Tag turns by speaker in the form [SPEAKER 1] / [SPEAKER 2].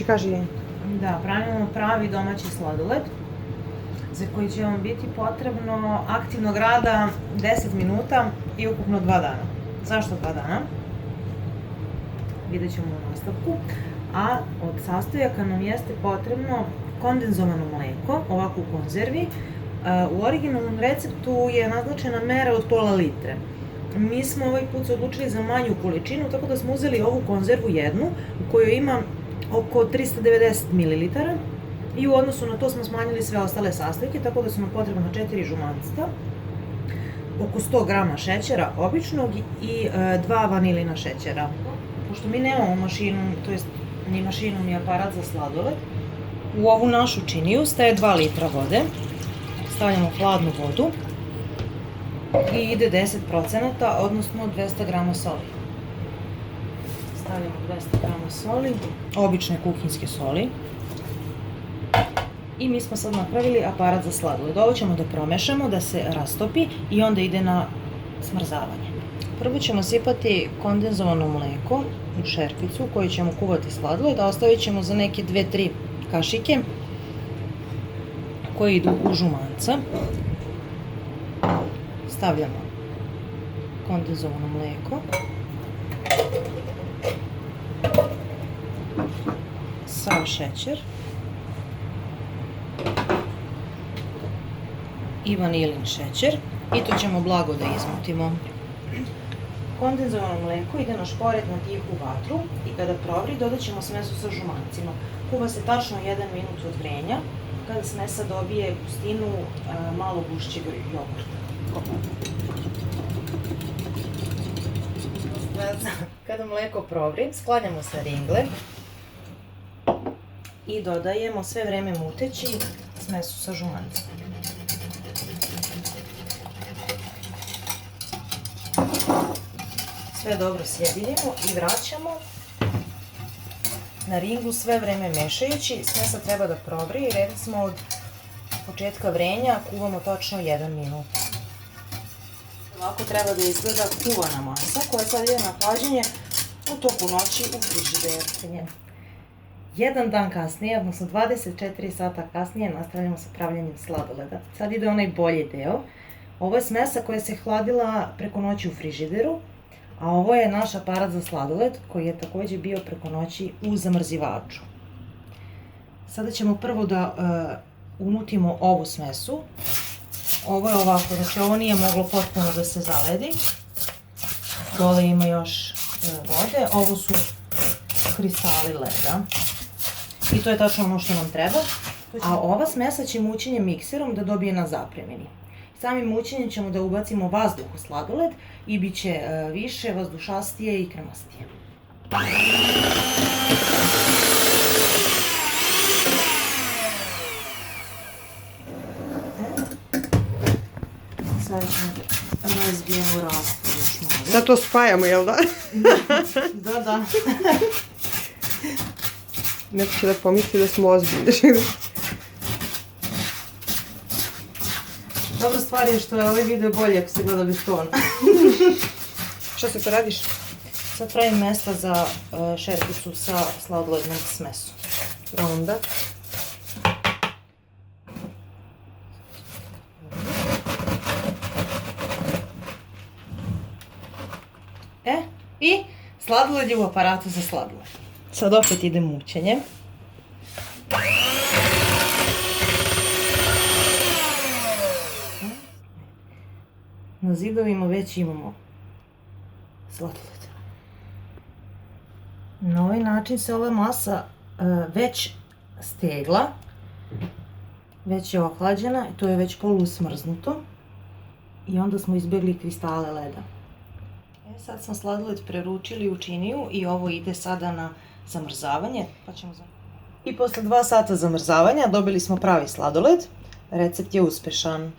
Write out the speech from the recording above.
[SPEAKER 1] Kaži je.
[SPEAKER 2] Da, pravimo pravi domaći sladoled, za koji će vam biti potrebno aktivnog rada 10 minuta i ukupno 2 dana. Zašto 2 dana? Vidjet ćemo u nastavku. A od sastojaka nam jeste potrebno kondenzovano mleko, ovako u konzervi. U originalnom receptu je naznačena mera od pola litre. Mi smo ovaj put se odlučili za manju količinu, tako da smo uzeli ovu konzervu jednu, u kojoj ima oko 390 ml i u odnosu na to smo smanjili sve ostale sastojke, tako da su nam potrebno 4 žumanceta, oko 100 grama šećera običnog i 2 vanilina šećera. Pošto mi nemamo mašinu, to jest ni mašinu ni aparat za sladoled, u ovu našu činiju staje 2 litra vode, stavljamo hladnu vodu i ide 10%, odnosno 200 grama soli. Stavljamo 200 grama soli, obične kuhinjske soli. I mi smo sad napravili aparat za sladoled. Ovo ćemo da promešamo, da se rastopi i onda ide na smrzavanje. Prvo ćemo sipati kondenzovano mleko u šerpicu u kojoj ćemo kuvati sladoled, a ostavit ćemo za neke 2-3 kašike koje idu u žumanca. Stavljamo kondenzovano mleko, sav šećer i vanilin šećer i to ćemo blago da izmutimo. Kondenzovano mleko ide na šporet na tihu vatru i kada provri dodat ćemo smesu sa žumancima. Kuva se tačno 1 minut od vrenja, kada smesa dobije gustinu malo gušćeg jogurta. Kada mleko provri, sklanjamo sa ringle i dodajemo sve vreme muteći smesu sa žumancima. Sve dobro sjedinimo i vraćamo na ringu sve vreme mešajući. Smesa treba da provri i recimo od početka vrenja kuvamo tačno 1 minut. Ovako treba da izgleda kuvana masa koja sad ide na hlađenje u toku noći u frižider. Jedan dan kasnije, odnosno 24 sata kasnije, nastavljamo sa pravljenjem sladoleda. Sad ide onaj bolji deo. Ovo je smesa koja se hladila preko noći u frižideru, a ovo je naš aparat za sladoled koji je takođe bio preko noći u zamrzivaču. Sada ćemo prvo da umutimo ovu smesu. Ovo je ovako, znači ovo nije moglo potpuno da se zaledi. Dole ima još vode, ovo su kristali leda. I to je tačno ono što nam treba. A ova smesa će mućenjem mikserom da dobije na zapremini. Samim mućenjem ćemo da ubacimo vazduh u sladoled i bit će više, vazdušastije i kremastije. Sad ćemo razbijemo rastvor još malo.
[SPEAKER 1] Sad to spajamo, jel da?
[SPEAKER 2] Da, da.
[SPEAKER 1] Neko će da pomisli da smo ozbiljni.
[SPEAKER 2] Dobra stvar je što je ovaj video bolje ako se gleda bez tona.
[SPEAKER 1] Šta se to radiš?
[SPEAKER 2] Sad pravim mesta za šerpicu sa sladolednom smesom.
[SPEAKER 1] A onda?
[SPEAKER 2] I sladoled je u aparatu za sladoled. Sad opet ide mućenje. Na zidovima već imamo sladoled. Na ovaj način se ova masa već stegla, već je ohlađena, to je već polusmrznuto i onda smo izbjegli kristale leda. Sad smo sladoled preručili u činiju i ovo ide sada na zamrzavanje. I posle 2 sata zamrzavanja dobili smo pravi sladoled. Recept je uspešan.